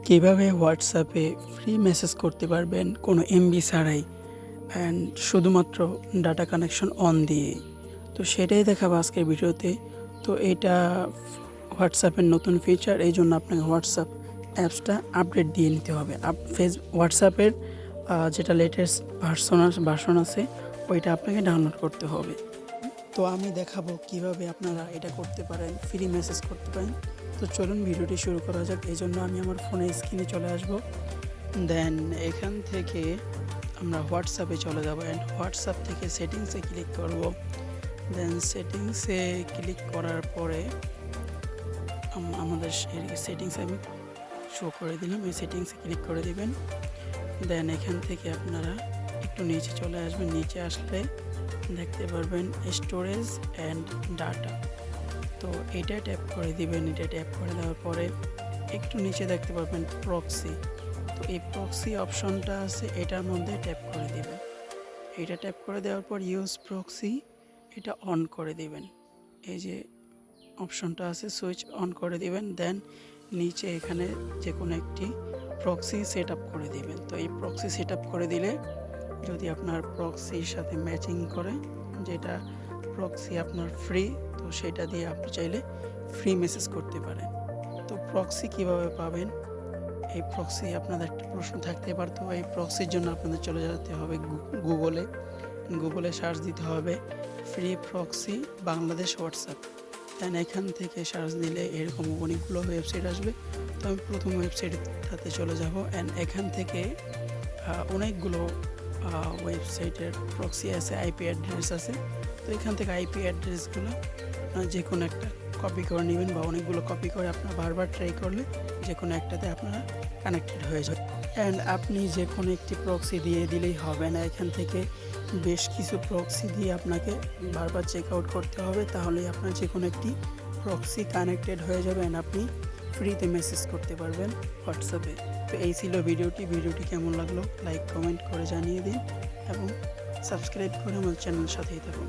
কিভাবে হোয়াটসঅ্যাপে free message করতে পারবেন কোনো এমবি ছাড়াই অ্যান্ড শুধুমাত্র ডাটা কানেকশন অন দিয়ে। তো সেটাই দেখাবো আজকের ভিডিওতে। তো এটা হোয়াটসঅ্যাপের নতুন ফিচার, এই জন্য আপনাকে হোয়াটসঅ্যাপ অ্যাপসটা আপডেট দিয়ে নিতে হবে। হোয়াটসঅ্যাপের যেটা লেটেস্ট ভার্সন আছে ওইটা আপনাকে ডাউনলোড করতে হবে। তো আমি দেখাবো কিভাবে আপনারা এটা করতে পারেন, ফ্রি মেসেজ করতে পারেন। তো চলুন ভিডিওটি শুরু করা যাক। এই জন্য আমি আমার ফোনের স্ক্রিনে চলে আসব, দেন এখান থেকে আমরা হোয়াটসঅ্যাপে চলে যাব অ্যান্ড হোয়াটসঅ্যাপ থেকে সেটিংসে ক্লিক করব। দেন সেটিংসে ক্লিক করার পরে আমাদের সেটিংসে আমি শো করে দিলাম, এই সেটিংসে ক্লিক করে দিবেন। দেন এখান থেকে আপনারা একটু নিচে চলে আসবেন। নিচে আসলে দেখতে পারবেন স্টোরেজ অ্যান্ড ডাটা, তো এটা ট্যাপ করে দিবেন। এটা ট্যাপ করে দেওয়ার পরে একটু নিচে দেখতে পারবেন প্রক্সি, তো এই প্রক্সি অপশনটা আছে, এটার মধ্যে ট্যাপ করে দিবেন। এটা ট্যাপ করে দেওয়ার পর ইউজ প্রক্সি এটা অন করে দিবেন। এই যে অপশনটা আছে সুইচ অন করে দিবেন। দেন নিচে এখানে যে কোনো একটি প্রক্সি সেট আপ করে দিবেন। তো এই প্রক্সি সেট আপ করে দিলে যদি আপনার প্রক্সির সাথে ম্যাচিং করে, যেটা প্রক্সি আপনার ফ্রি, তো সেটা দিয়ে আপনি চাইলে ফ্রি মেসেজ করতে পারেন। তো প্রক্সি কিভাবে পাবেন, এই প্রক্সি আপনাদের একটা প্রশ্ন থাকতে পারতো। এই প্রক্সির জন্য আপনাদের চলে যেতে হবে গুগলে সার্চ দিতে হবে ফ্রি প্রক্সি বাংলাদেশ হোয়াটসঅ্যাপ। দেন এখান থেকে সার্চ দিলে এরকম অনেকগুলো ওয়েবসাইট আসবে। তো আমি প্রথম ওয়েবসাইটটাতে চলে যাব অ্যান্ড এখান থেকে অনেকগুলো ওয়েবসাইটের প্রক্সি আছে, আইপি অ্যাড্রেস আছে। তো এখান থেকে আইপি অ্যাড্রেসগুলো যে কোনো একটা কপি করে নেবেন, বা অনেকগুলো কপি করে আপনার বারবার ট্রাই করলে যে কোনো একটাতে আপনারা কানেক্টেড হয়ে যাবে। অ্যান্ড আপনি যে কোনো একটি প্রক্সি দিয়ে দিলেই হবে না, এখান থেকে বেশ কিছু প্রক্সি দিয়ে আপনাকে বারবার চেক আউট করতে হবে, তাহলেই আপনার যে কোনো একটি প্রক্সি কানেক্টেড হয়ে যাবে অ্যান্ড আপনি ফ্রিতে মেসেজ করতে পারবেন হোয়াটসঅ্যাপে। তো এই ছিল ভিডিওটি কেমন লাগলো লাইক কমেন্ট করে জানিয়ে দিন এবং সাবস্ক্রাইব করে আমার চ্যানেলের সাথেই থাকুন।